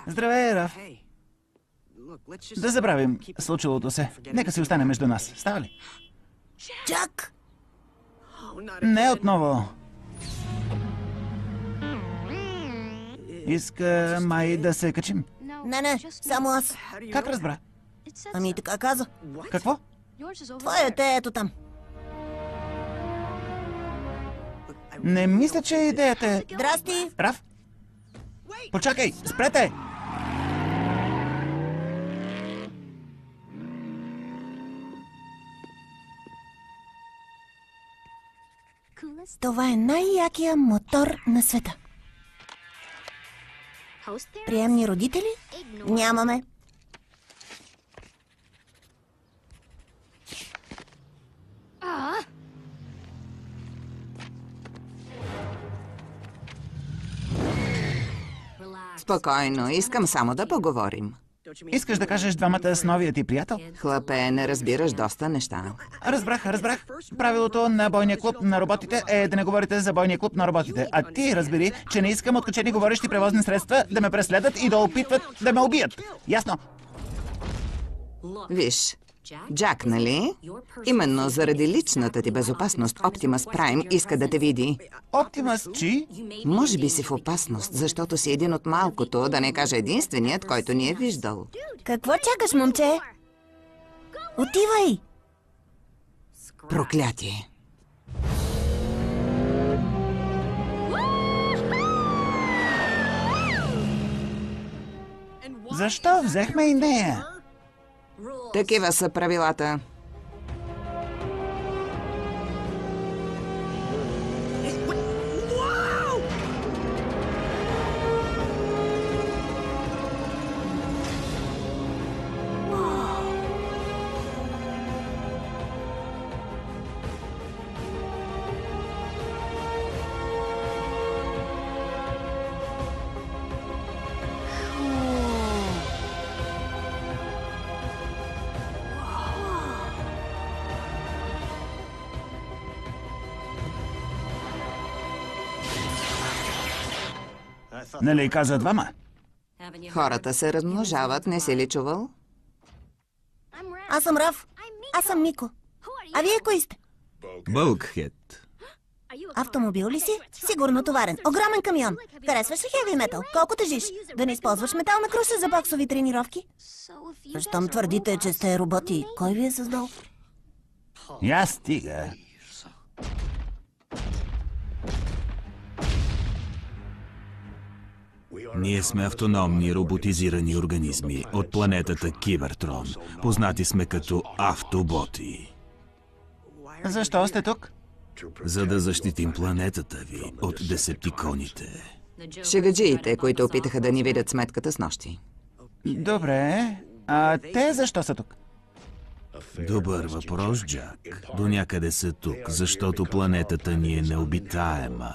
Здравей, Раф. Да забравим случилото се. Нека си остане между нас. Става ли? Джак! Не отново. Иска май да се качим. Не, само аз. Как разбра? Ами така каза. Какво? Твоята е ето там. Не мисля, че идеята е... Здрасти! Раф? Почакай! Спрете! Това е най-якия мотор на света. Приемни родители? Нямаме. Спокойно, искам само да поговорим. Искаш да кажеш двамата с новия ти приятел? Хлапе, не разбираш доста неща. Разбрах. Правилото на бойния клуб на роботите е да не говорите за бойния клуб на роботите. А ти разбери, че не искам откачени говорещи превозни средства да ме преследват и да опитват да ме убият. Ясно? Виж, Джак, нали? Именно заради личната ти безопасност Оптимус Прайм иска да те види. Оптимус, чи? Може би си в опасност, защото си един от малкото, да не кажа единственият, който ни е виждал. Какво чакаш, момче? Отивай! Проклятие! Защо взехме и нея? Такива са правилата. Нали каза двама? Хората се размножават, не си ли чувал? Аз съм Раф. Аз съм Мико. А вие кои сте? Бълкхед. Автомобил ли си? Сигурно товарен. Огромен камион. Харесваш ли хеви метал? Колко тежиш? Да не използваш метална круша за боксови тренировки? Щом твърдите, че сте роботи, кой ви е създал? Я стига. Ние сме автономни роботизирани организми от планетата Кибертрон. Познати сме като автоботи. Защо сте тук? За да защитим планетата ви от десептиконите. Шегаджиите, които опитаха да ни видят сметката с нощи. Добре. А те защо са тук? Добър въпрос, Джак. До някъде са тук, защото планетата ни е необитаема.